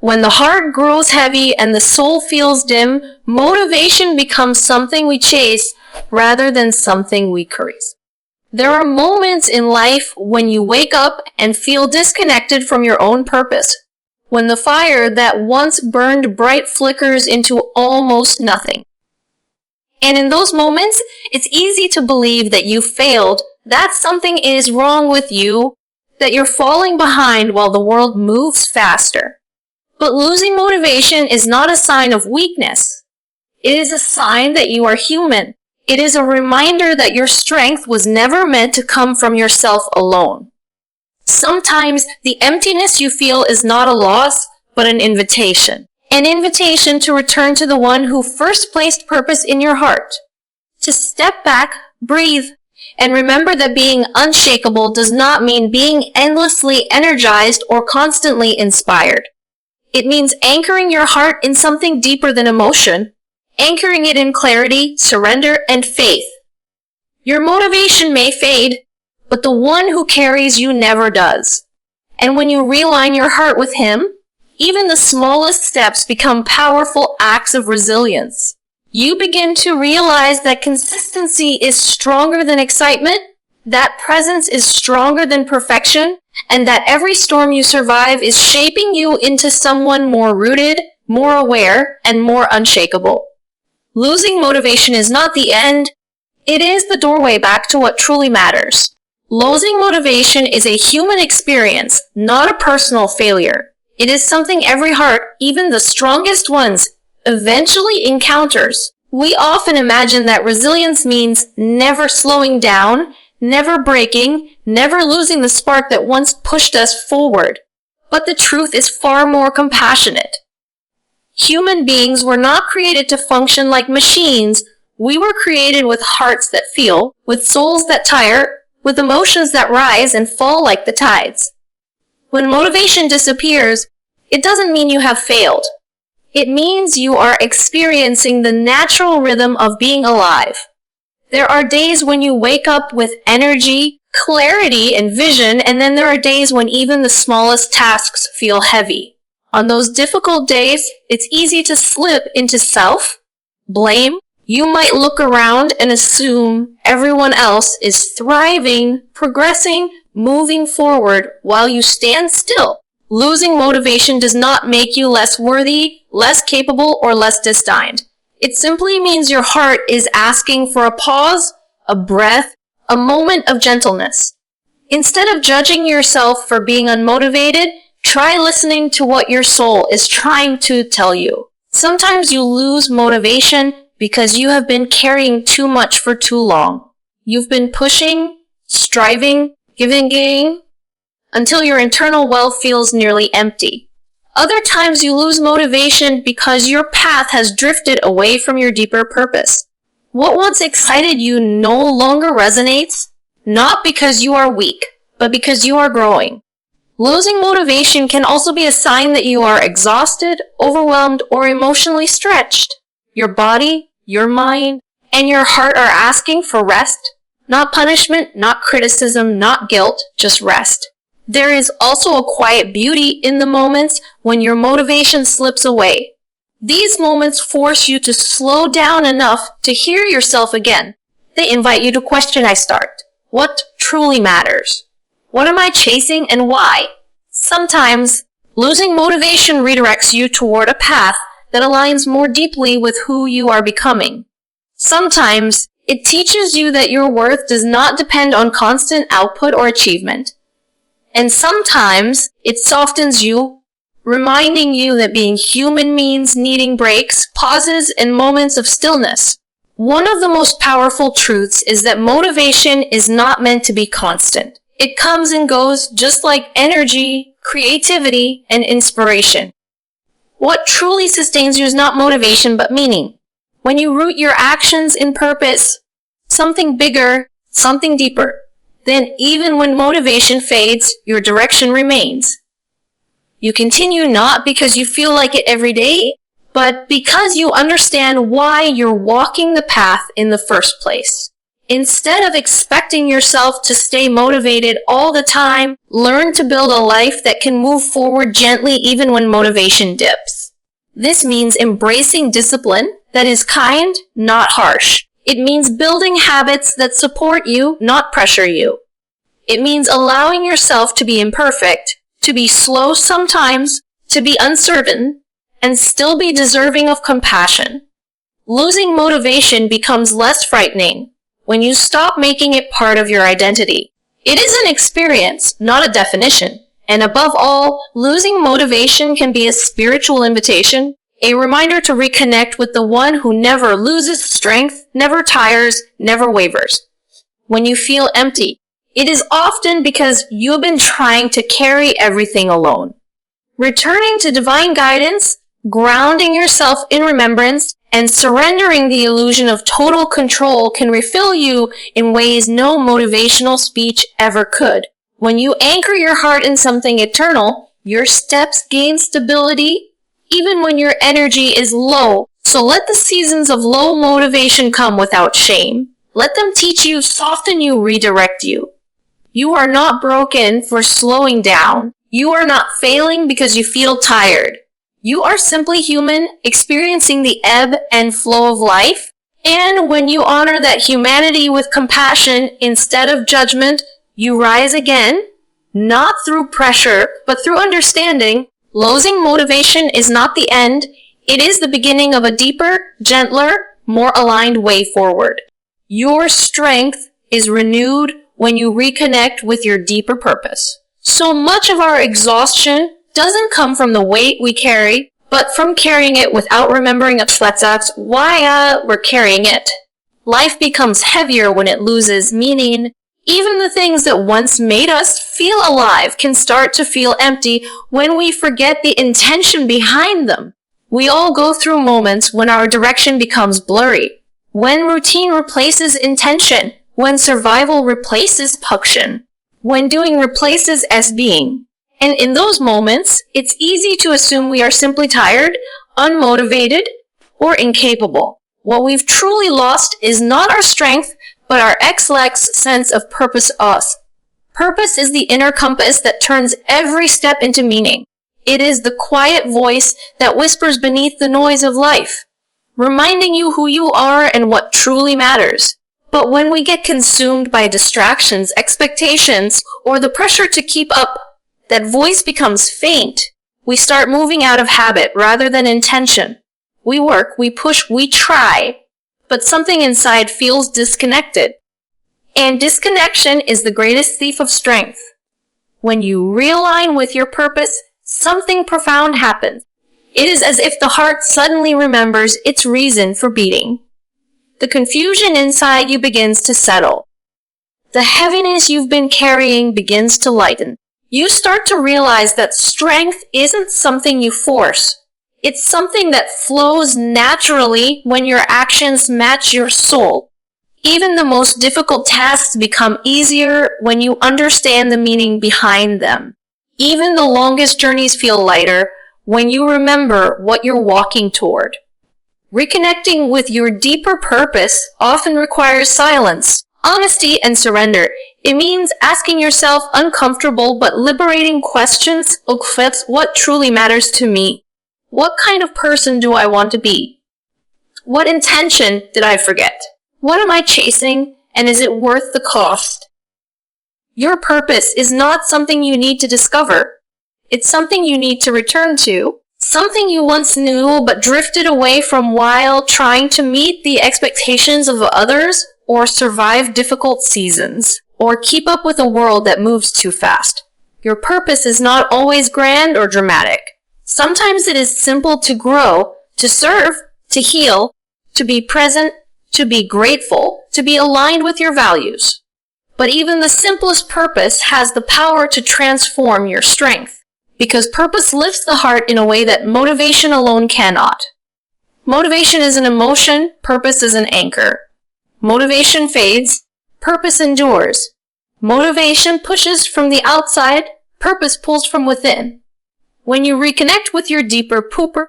When the heart grows heavy and the soul feels dim, motivation becomes something we chase rather than something we create. There are moments in life when you wake up and feel disconnected from your own purpose, when the fire that once burned bright flickers into almost nothing. And in those moments, it's easy to believe that you failed, that something is wrong with you, that you're falling behind while the world moves faster. But losing motivation is not a sign of weakness. It is a sign that you are human. It is a reminder that your strength was never meant to come from yourself alone. Sometimes the emptiness you feel is not a loss, but an invitation. An invitation to return to the one who first placed purpose in your heart. To step back, breathe, and remember that being unshakable does not mean being endlessly energized or constantly inspired. It means anchoring your heart in something deeper than emotion, anchoring it in clarity, surrender, and faith. Your motivation may fade, but the one who carries you never does. And when you realign your heart with him, even the smallest steps become powerful acts of resilience. You begin to realize that consistency is stronger than excitement, that presence is stronger than perfection, and that every storm you survive is shaping you into someone more rooted, more aware, and more unshakable. Losing motivation is not the end. It is the doorway back to what truly matters. Losing motivation is a human experience, not a personal failure. It is something every heart, even the strongest ones, eventually encounters. We often imagine that resilience means never slowing down, never breaking, never losing the spark that once pushed us forward. But the truth is far more compassionate. Human beings were not created to function like machines. We were created with hearts that feel, with souls that tire, with emotions that rise and fall like the tides. When motivation disappears, it doesn't mean you have failed. It means you are experiencing the natural rhythm of being alive. There are days when you wake up with energy, clarity, and vision, and then there are days when even the smallest tasks feel heavy. On those difficult days, it's easy to slip into self-blame. You might look around and assume everyone else is thriving, progressing, moving forward while you stand still. Losing motivation does not make you less worthy, less capable, or less destined. It simply means your heart is asking for a pause, a breath, a moment of gentleness. Instead of judging yourself for being unmotivated, try listening to what your soul is trying to tell you. Sometimes you lose motivation because you have been carrying too much for too long. You've been pushing, striving, giving, until your internal well feels nearly empty. Other times you lose motivation because your path has drifted away from your deeper purpose. What once excited you no longer resonates, not because you are weak, but because you are growing. Losing motivation can also be a sign that you are exhausted, overwhelmed, or emotionally stretched. Your body, your mind, and your heart are asking for rest, not punishment, not criticism, not guilt, just rest. There is also a quiet beauty in the moments when your motivation slips away. These moments force you to slow down enough to hear yourself again. They invite you to question what truly matters? What am I chasing and why? Sometimes, losing motivation redirects you toward a path that aligns more deeply with who you are becoming. Sometimes, it teaches you that your worth does not depend on constant output or achievement. And sometimes, it softens you, reminding you that being human means needing breaks, pauses, and moments of stillness. One of the most powerful truths is that motivation is not meant to be constant. It comes and goes just like energy, creativity, and inspiration. What truly sustains you is not motivation, but meaning. When you root your actions in purpose, something bigger, something deeper, then even when motivation fades, your direction remains. You continue not because you feel like it every day, but because you understand why you're walking the path in the first place. Instead of expecting yourself to stay motivated all the time, learn to build a life that can move forward gently even when motivation dips. This means embracing discipline that is kind, not harsh. It means building habits that support you, not pressure you. It means allowing yourself to be imperfect, to be slow sometimes, to be uncertain, and still be deserving of compassion. Losing motivation becomes less frightening when you stop making it part of your identity. It is an experience, not a definition. And above all, losing motivation can be a spiritual invitation, a reminder to reconnect with the one who never loses strength, never tires, never wavers. When you feel empty, it is often because you have been trying to carry everything alone. Returning to divine guidance, grounding yourself in remembrance, and surrendering the illusion of total control can refill you in ways no motivational speech ever could. When you anchor your heart in something eternal, your steps gain stability even when your energy is low. So let the seasons of low motivation come without shame. Let them teach you, soften you, redirect you. You are not broken for slowing down. You are not failing because you feel tired. You are simply human, experiencing the ebb and flow of life. And when you honor that humanity with compassion instead of judgment, you rise again, not through pressure, but through understanding. Losing motivation is not the end. It is the beginning of a deeper, gentler, more aligned way forward. Your strength is renewed when you reconnect with your deeper purpose. So much of our exhaustion doesn't come from the weight we carry, but from carrying it without remembering why we're carrying it. Life becomes heavier when it loses meaning. Even the things that once made us feel alive can start to feel empty when we forget the intention behind them. We all go through moments when our direction becomes blurry, when routine replaces intention, when survival replaces function, when doing replaces as being. And in those moments, it's easy to assume we are simply tired, unmotivated, or incapable. What we've truly lost is not our strength, but our X-Lex sense of purpose us. Purpose is the inner compass that turns every step into meaning. It is the quiet voice that whispers beneath the noise of life, reminding you who you are and what truly matters. But when we get consumed by distractions, expectations, or the pressure to keep up, that voice becomes faint. We start moving out of habit rather than intention. We work, we push, we try, but something inside feels disconnected. And disconnection is the greatest thief of strength. When you realign with your purpose, something profound happens. It is as if the heart suddenly remembers its reason for beating. The confusion inside you begins to settle. The heaviness you've been carrying begins to lighten. You start to realize that strength isn't something you force. It's something that flows naturally when your actions match your soul. Even the most difficult tasks become easier when you understand the meaning behind them. Even the longest journeys feel lighter when you remember what you're walking toward. Reconnecting with your deeper purpose often requires silence, honesty, and surrender. It means asking yourself uncomfortable but liberating questions of what truly matters to me. What kind of person do I want to be? What intention did I forget? What am I chasing, and is it worth the cost? Your purpose is not something you need to discover. It's something you need to return to. Something you once knew but drifted away from while trying to meet the expectations of others, or survive difficult seasons, or keep up with a world that moves too fast. Your purpose is not always grand or dramatic. Sometimes it is simple to grow, to serve, to heal, to be present, to be grateful, to be aligned with your values. But even the simplest purpose has the power to transform your strength, because purpose lifts the heart in a way that motivation alone cannot. Motivation is an emotion, purpose is an anchor. Motivation fades, purpose endures. Motivation pushes from the outside, purpose pulls from within. When you reconnect with your deeper pooper,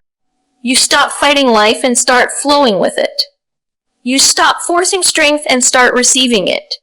you stop fighting life and start flowing with it. You stop forcing strength and start receiving it.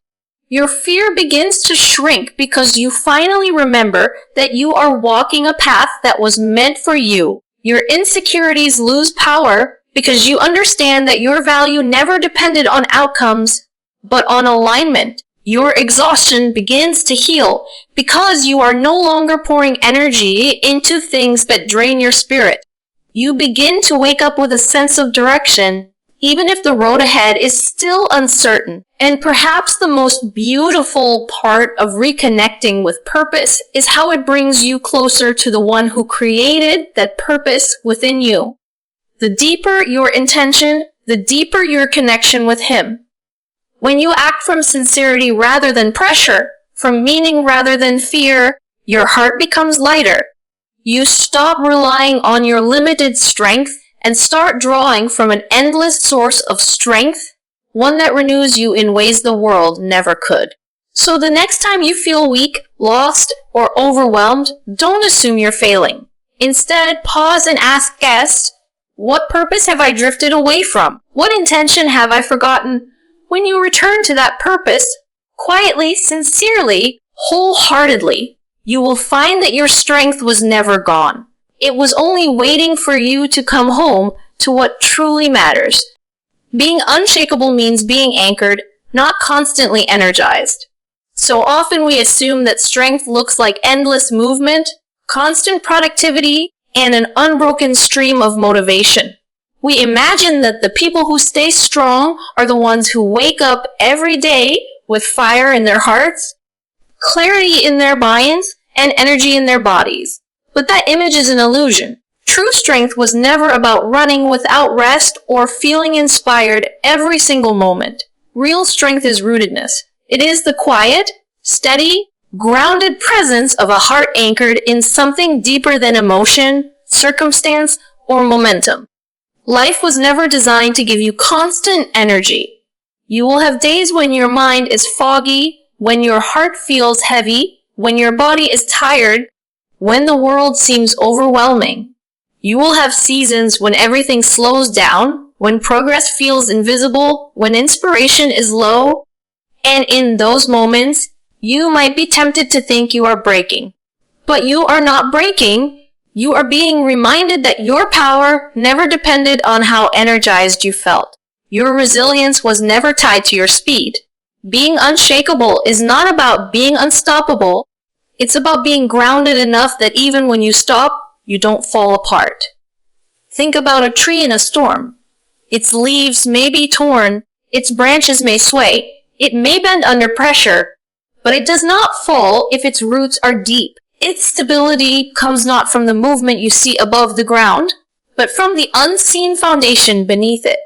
Your fear begins to shrink because you finally remember that you are walking a path that was meant for you. Your insecurities lose power because you understand that your value never depended on outcomes, but on alignment. Your exhaustion begins to heal because you are no longer pouring energy into things that drain your spirit. You begin to wake up with a sense of direction, even if the road ahead is still uncertain. And perhaps the most beautiful part of reconnecting with purpose is how it brings you closer to the one who created that purpose within you. The deeper your intention, the deeper your connection with him. When you act from sincerity rather than pressure, from meaning rather than fear, your heart becomes lighter. You stop relying on your limited strength and start drawing from an endless source of strength, one that renews you in ways the world never could. So the next time you feel weak, lost, or overwhelmed, don't assume you're failing. Instead, pause and ask guests, what purpose have I drifted away from? What intention have I forgotten? When you return to that purpose, quietly, sincerely, wholeheartedly, you will find that your strength was never gone. It was only waiting for you to come home to what truly matters. Being unshakable means being anchored, not constantly energized. So often we assume that strength looks like endless movement, constant productivity, and an unbroken stream of motivation. We imagine that the people who stay strong are the ones who wake up every day with fire in their hearts, clarity in their minds, and energy in their bodies. But that image is an illusion. True strength was never about running without rest or feeling inspired every single moment. Real strength is rootedness. It is the quiet, steady, grounded presence of a heart anchored in something deeper than emotion, circumstance, or momentum. Life was never designed to give you constant energy. You will have days when your mind is foggy, when your heart feels heavy, when your body is tired, when the world seems overwhelming. You will have seasons when everything slows down, when progress feels invisible, when inspiration is low, and in those moments, you might be tempted to think you are breaking. But you are not breaking. You are being reminded that your power never depended on how energized you felt. Your resilience was never tied to your speed. Being unshakable is not about being unstoppable. It's about being grounded enough that even when you stop, you don't fall apart. Think about a tree in a storm. Its leaves may be torn, its branches may sway, it may bend under pressure, but it does not fall if its roots are deep. Its stability comes not from the movement you see above the ground, but from the unseen foundation beneath it.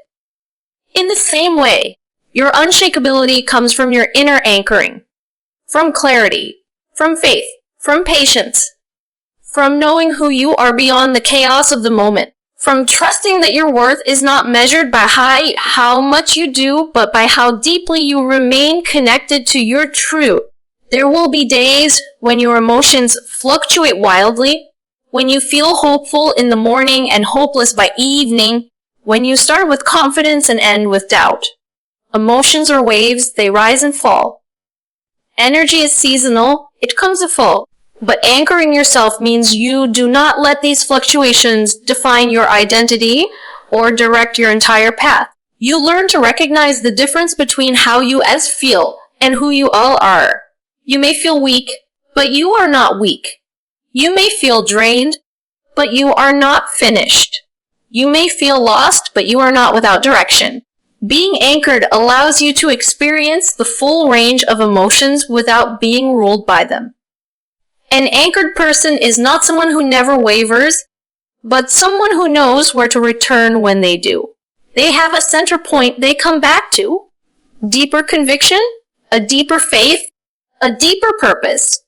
In the same way, your unshakability comes from your inner anchoring, from clarity, from faith, from patience, from knowing who you are beyond the chaos of the moment, from trusting that your worth is not measured by how much you do, but by how deeply you remain connected to your truth. There will be days when your emotions fluctuate wildly, when you feel hopeful in the morning and hopeless by evening, when you start with confidence and end with doubt. Emotions are waves, they rise and fall. Energy is seasonal, it comes and falls. But anchoring yourself means you do not let these fluctuations define your identity or direct your entire path. You learn to recognize the difference between how you feel and who you all are. You may feel weak, but you are not weak. You may feel drained, but you are not finished. You may feel lost, but you are not without direction. Being anchored allows you to experience the full range of emotions without being ruled by them. An anchored person is not someone who never wavers, but someone who knows where to return when they do. They have a center point they come back to, deeper conviction, a deeper faith, a deeper purpose.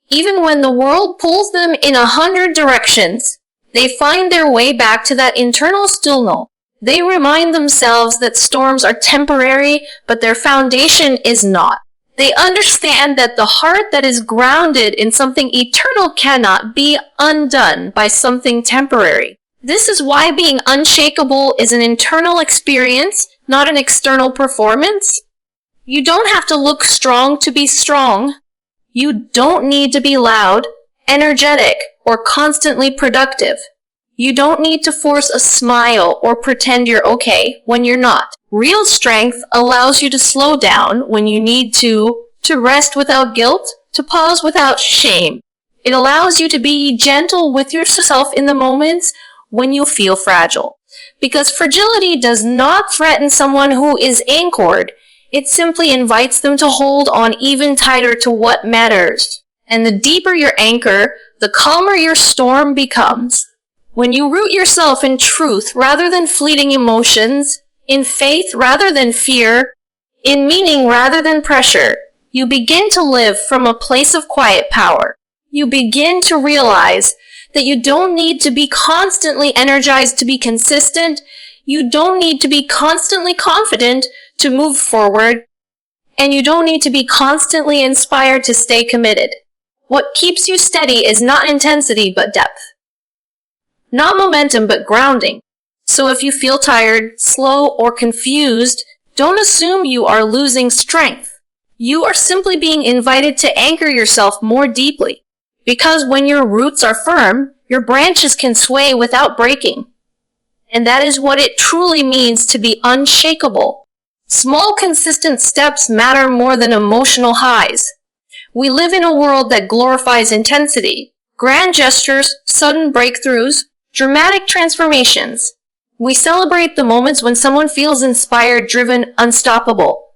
Even when the world pulls them in 100 directions, they find their way back to that internal stillness. They remind themselves that storms are temporary, but their foundation is not. They understand that the heart that is grounded in something eternal cannot be undone by something temporary. This is why being unshakable is an internal experience, not an external performance. You don't have to look strong to be strong. You don't need to be loud, energetic, or constantly productive. You don't need to force a smile or pretend you're okay when you're not. Real strength allows you to slow down when you need to rest without guilt, to pause without shame. It allows you to be gentle with yourself in the moments when you feel fragile. Because fragility does not threaten someone who is anchored. It simply invites them to hold on even tighter to what matters. And the deeper your anchor, the calmer your storm becomes. When you root yourself in truth rather than fleeting emotions, in faith rather than fear, in meaning rather than pressure, you begin to live from a place of quiet power. You begin to realize that you don't need to be constantly energized to be consistent. You don't need to be constantly confident to move forward. And you don't need to be constantly inspired to stay committed. What keeps you steady is not intensity, but depth. Not momentum, but grounding. So if you feel tired, slow, or confused, don't assume you are losing strength. You are simply being invited to anchor yourself more deeply. Because when your roots are firm, your branches can sway without breaking. And that is what it truly means to be unshakable. Small, consistent steps matter more than emotional highs. We live in a world that glorifies intensity, grand gestures, sudden breakthroughs, dramatic transformations. We celebrate the moments when someone feels inspired, driven, unstoppable.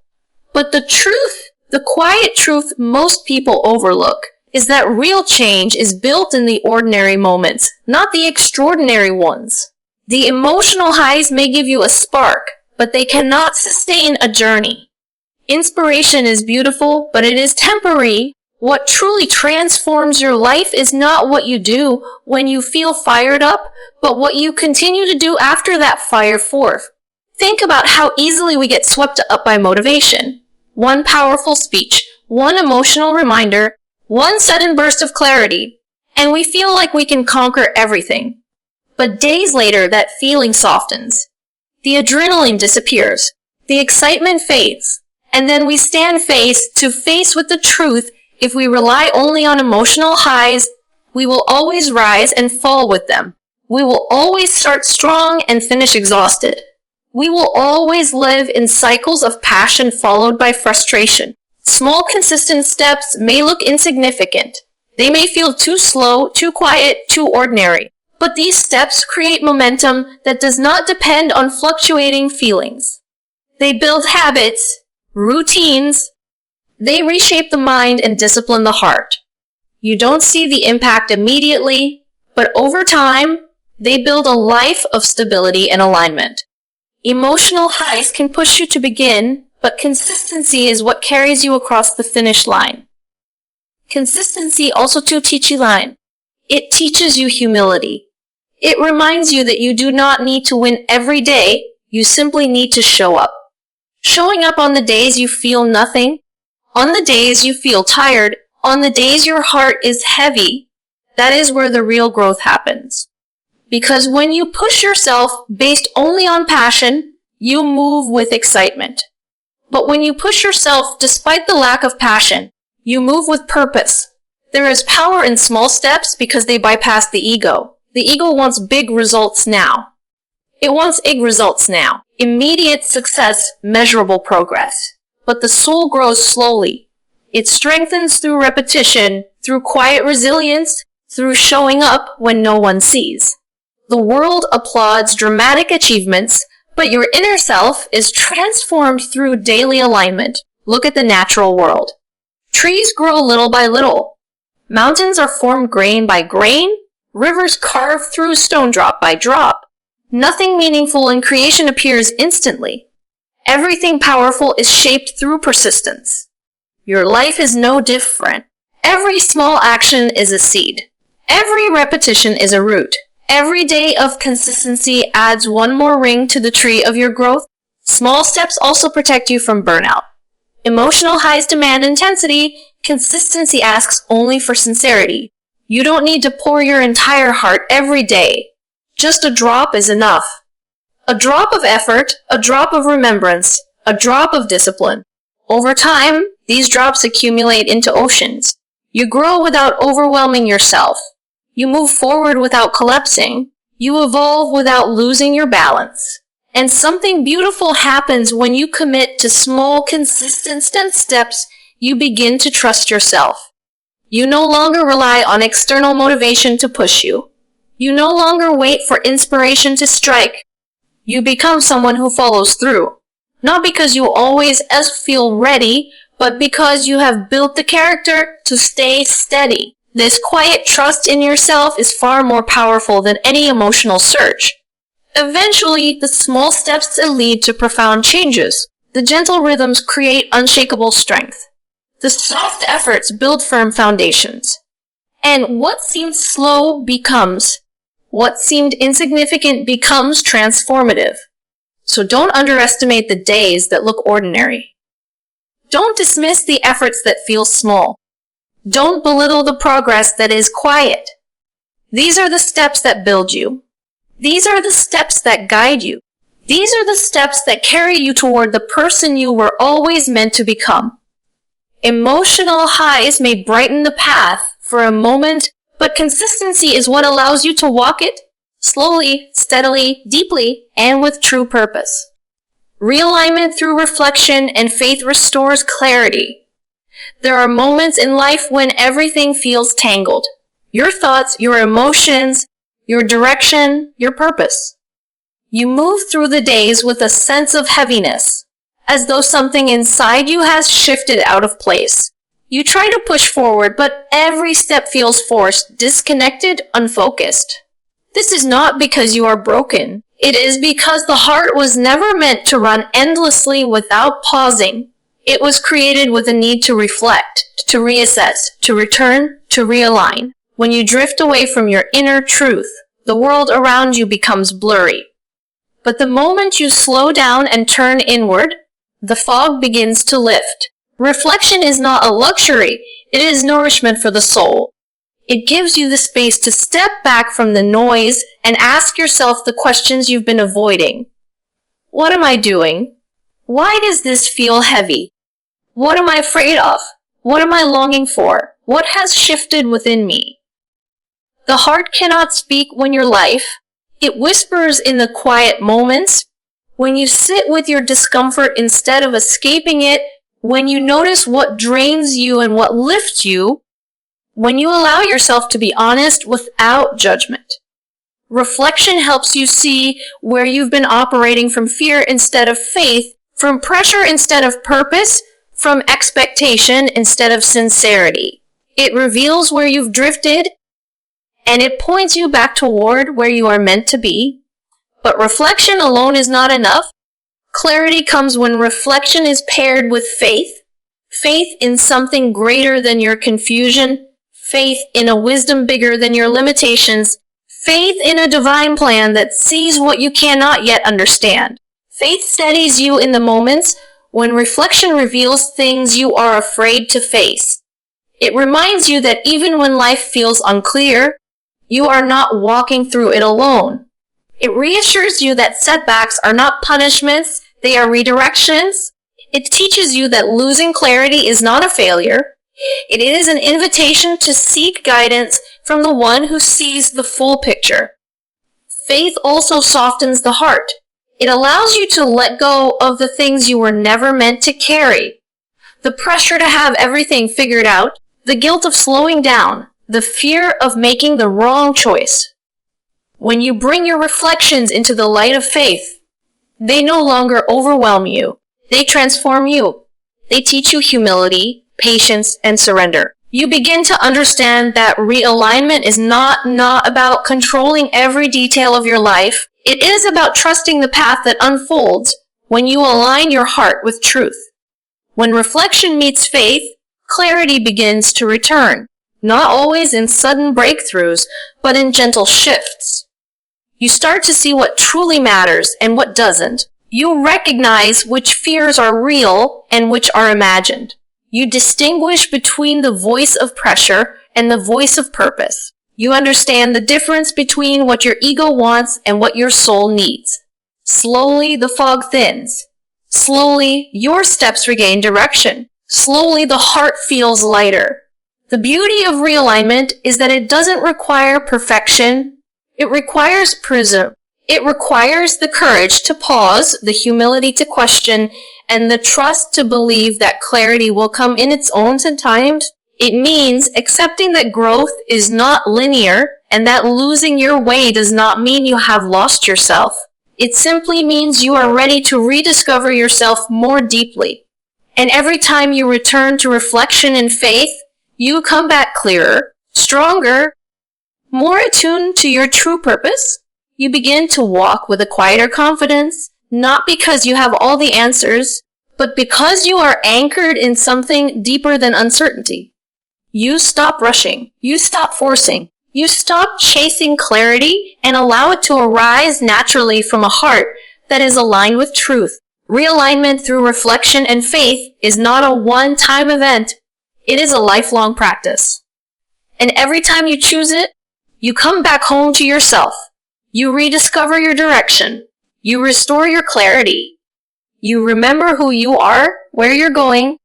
But the truth, the quiet truth most people overlook, is that real change is built in the ordinary moments, not the extraordinary ones. The emotional highs may give you a spark, but they cannot sustain a journey. Inspiration is beautiful, but it is temporary. What truly transforms your life is not what you do when you feel fired up, but what you continue to do after that fire forth. Think about how easily we get swept up by motivation. One powerful speech, one emotional reminder, one sudden burst of clarity, and we feel like we can conquer everything. But days later, that feeling softens. The adrenaline disappears. The excitement fades. And then we stand face to face with the truth. If we rely only on emotional highs, we will always rise and fall with them. We will always start strong and finish exhausted. We will always live in cycles of passion followed by frustration. Small, consistent steps may look insignificant. They may feel too slow, too quiet, too ordinary. But these steps create momentum that does not depend on fluctuating feelings. They build habits, routines. They reshape the mind and discipline the heart. You don't see the impact immediately, but over time, they build a life of stability and alignment. Emotional highs can push you to begin, but consistency is what carries you across the finish line. Consistency also to teach you line. It teaches you humility. It reminds you that you do not need to win every day, you simply need to show up. Showing up on the days you feel nothing, on the days you feel tired, on the days your heart is heavy, that is where the real growth happens. Because when you push yourself based only on passion, you move with excitement. But when you push yourself despite the lack of passion, you move with purpose. There is power in small steps because they bypass the ego. The ego wants big results now. It wants big results now. Immediate success, measurable progress. But the soul grows slowly. It strengthens through repetition, through quiet resilience, through showing up when no one sees. The world applauds dramatic achievements, but your inner self is transformed through daily alignment. Look at the natural world. Trees grow little by little. Mountains are formed grain by grain. Rivers carve through stone drop by drop. Nothing meaningful in creation appears instantly. Everything powerful is shaped through persistence. Your life is no different. Every small action is a seed. Every repetition is a root. Every day of consistency adds one more ring to the tree of your growth. Small steps also protect you from burnout. Emotional highs demand intensity. Consistency asks only for sincerity. You don't need to pour your entire heart every day. Just a drop is enough. A drop of effort, a drop of remembrance, a drop of discipline. Over time, these drops accumulate into oceans. You grow without overwhelming yourself. You move forward without collapsing. You evolve without losing your balance. And something beautiful happens when you commit to small, consistent steps. You begin to trust yourself. You no longer rely on external motivation to push you. You no longer wait for inspiration to strike. You become someone who follows through. Not because you always feel ready, but because you have built the character to stay steady. This quiet trust in yourself is far more powerful than any emotional surge. Eventually, the small steps lead to profound changes. The gentle rhythms create unshakable strength. The soft efforts build firm foundations. And what seemed slow what seemed insignificant becomes transformative. So don't underestimate the days that look ordinary. Don't dismiss the efforts that feel small. Don't belittle the progress that is quiet. These are the steps that build you. These are the steps that guide you. These are the steps that carry you toward the person you were always meant to become. Emotional highs may brighten the path for a moment, but consistency is what allows you to walk it slowly, steadily, deeply, and with true purpose. Realignment through reflection and faith restores clarity. There are moments in life when everything feels tangled. Your thoughts, your emotions, your direction, your purpose. You move through the days with a sense of heaviness, as though something inside you has shifted out of place. You try to push forward, but every step feels forced, disconnected, unfocused. This is not because you are broken. It is because the heart was never meant to run endlessly without pausing. It was created with a need to reflect, to reassess, to return, to realign. When you drift away from your inner truth, the world around you becomes blurry. But the moment you slow down and turn inward, the fog begins to lift. Reflection is not a luxury, it is nourishment for the soul. It gives you the space to step back from the noise and ask yourself the questions you've been avoiding. What am I doing? Why does this feel heavy? What am I afraid of? What am I longing for? What has shifted within me? The heart cannot speak when your life. It whispers in the quiet moments. When you sit with your discomfort instead of escaping it, when you notice what drains you and what lifts you, when you allow yourself to be honest without judgment. Reflection helps you see where you've been operating from fear instead of faith, from pressure instead of purpose, from expectation instead of sincerity. It reveals where you've drifted, and it points you back toward where you are meant to be. But reflection alone is not enough. Clarity comes when reflection is paired with faith. Faith in something greater than your confusion. Faith in a wisdom bigger than your limitations. Faith in a divine plan that sees what you cannot yet understand. Faith steadies you in the moments when reflection reveals things you are afraid to face. It reminds you that even when life feels unclear, you are not walking through it alone. It reassures you that setbacks are not punishments, they are redirections. It teaches you that losing clarity is not a failure. It is an invitation to seek guidance from the one who sees the full picture. Faith also softens the heart. It allows you to let go of the things you were never meant to carry. The pressure to have everything figured out, the guilt of slowing down, the fear of making the wrong choice. When you bring your reflections into the light of faith, they no longer overwhelm you. They transform you. They teach you humility, patience, and surrender. You begin to understand that realignment is not about controlling every detail of your life. It is about trusting the path that unfolds when you align your heart with truth. When reflection meets faith, clarity begins to return, not always in sudden breakthroughs, but in gentle shifts. You start to see what truly matters and what doesn't. You recognize which fears are real and which are imagined. You distinguish between the voice of pressure and the voice of purpose. You understand the difference between what your ego wants and what your soul needs. Slowly, the fog thins. Slowly, your steps regain direction. Slowly, the heart feels lighter. The beauty of realignment is that it doesn't require perfection. It requires prism. It requires the courage to pause, the humility to question, and the trust to believe that clarity will come in its own time. It means accepting that growth is not linear and that losing your way does not mean you have lost yourself. It simply means you are ready to rediscover yourself more deeply. And every time you return to reflection and faith, you come back clearer, stronger, more attuned to your true purpose. You begin to walk with a quieter confidence, not because you have all the answers, but because you are anchored in something deeper than uncertainty. You stop rushing. You stop forcing. You stop chasing clarity and allow it to arise naturally from a heart that is aligned with truth. Realignment through reflection and faith is not a one-time event. It is a lifelong practice. And every time you choose it, you come back home to yourself. You rediscover your direction. You restore your clarity. You remember who you are, where you're going,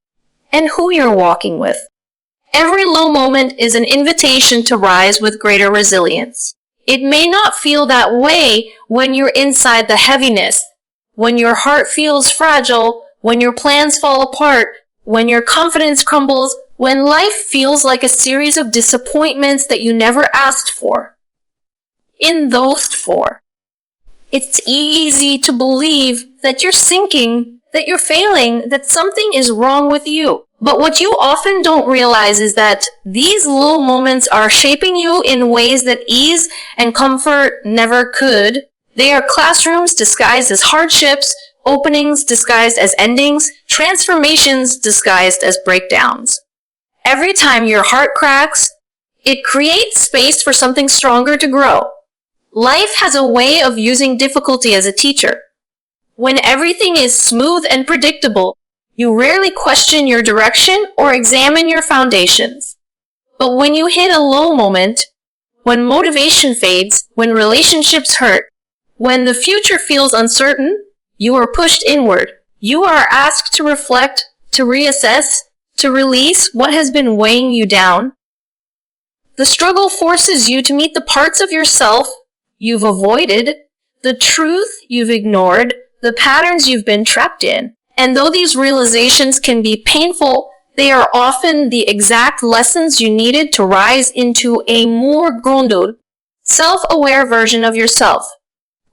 and who you're walking with. Every low moment is an invitation to rise with greater resilience. It may not feel that way when you're inside the heaviness, when your heart feels fragile, when your plans fall apart, when your confidence crumbles, when life feels like a series of disappointments that you never asked for. In those four, it's easy to believe that you're sinking, that you're failing, that something is wrong with you. But what you often don't realize is that these low moments are shaping you in ways that ease and comfort never could. They are classrooms disguised as hardships, openings disguised as endings, transformations disguised as breakdowns. Every time your heart cracks, it creates space for something stronger to grow. Life has a way of using difficulty as a teacher. When everything is smooth and predictable, you rarely question your direction or examine your foundations. But when you hit a low moment, when motivation fades, when relationships hurt, when the future feels uncertain, you are pushed inward. You are asked to reflect, to reassess, to release what has been weighing you down. The struggle forces you to meet the parts of yourself you've avoided, the truth you've ignored, the patterns you've been trapped in. And though these realizations can be painful, they are often the exact lessons you needed to rise into a more grounded, self-aware version of yourself.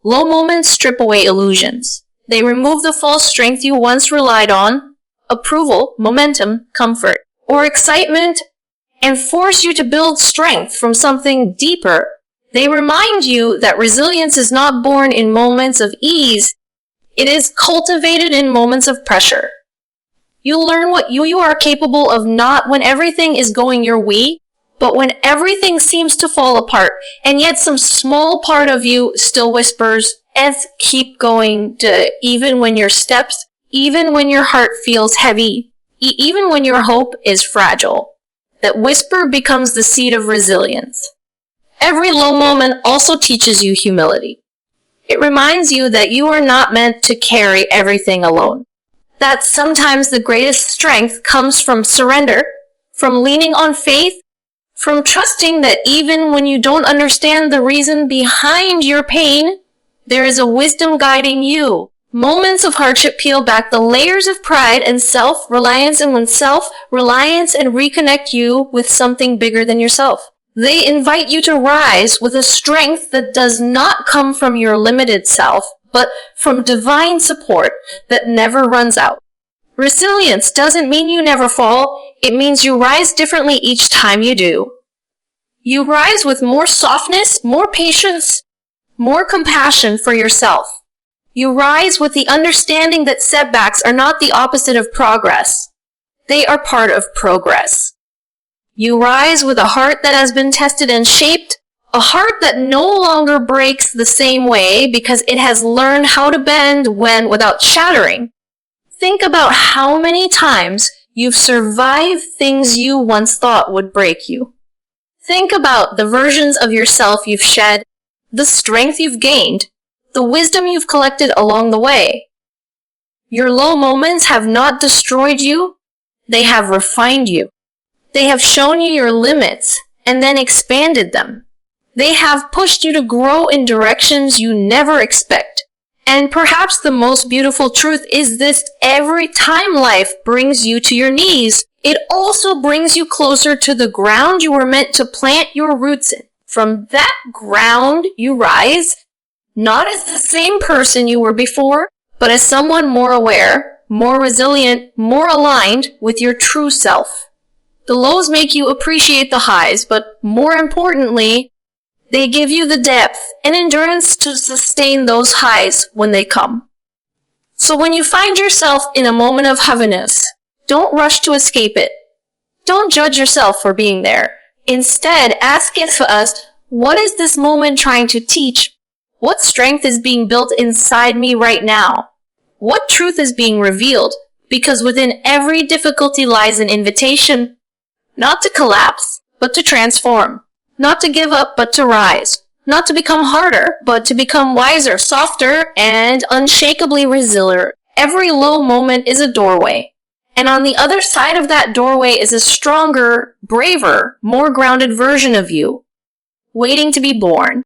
Low moments strip away illusions. They remove the false strength you once relied on, approval, momentum, comfort, or excitement, and force you to build strength from something deeper. They remind you that resilience is not born in moments of ease. It is cultivated in moments of pressure. You learn what you are capable of not when everything is going your way, but when everything seems to fall apart, and yet some small part of you still whispers, keep going, even when your steps, even when your heart feels heavy, even when your hope is fragile. That whisper becomes the seed of resilience. Every low moment also teaches you humility. It reminds you that you are not meant to carry everything alone. That sometimes the greatest strength comes from surrender, from leaning on faith, from trusting that even when you don't understand the reason behind your pain, there is a wisdom guiding you. Moments of hardship peel back the layers of pride and self-reliance, and reconnect you with something bigger than yourself. They invite you to rise with a strength that does not come from your limited self, but from divine support that never runs out. Resilience doesn't mean you never fall. It means you rise differently each time you do. You rise with more softness, more patience, more compassion for yourself. You rise with the understanding that setbacks are not the opposite of progress. They are part of progress. You rise with a heart that has been tested and shaped, a heart that no longer breaks the same way because it has learned how to bend without shattering. Think about how many times you've survived things you once thought would break you. Think about the versions of yourself you've shed, the strength you've gained, the wisdom you've collected along the way. Your low moments have not destroyed you, they have refined you. They have shown you your limits and then expanded them. They have pushed you to grow in directions you never expect. And perhaps the most beautiful truth is this: every time life brings you to your knees, it also brings you closer to the ground you were meant to plant your roots in. From that ground, you rise, not as the same person you were before, but as someone more aware, more resilient, more aligned with your true self. The lows make you appreciate the highs, but more importantly, they give you the depth and endurance to sustain those highs when they come. So when you find yourself in a moment of heaviness, don't rush to escape it. Don't judge yourself for being there. Instead, ask us, what is this moment trying to teach? What strength is being built inside me right now? What truth is being revealed? Because within every difficulty lies an invitation, not to collapse, but to transform. Not to give up, but to rise. Not to become harder, but to become wiser, softer, and unshakably resilient. Every low moment is a doorway. And on the other side of that doorway is a stronger, braver, more grounded version of you, waiting to be born.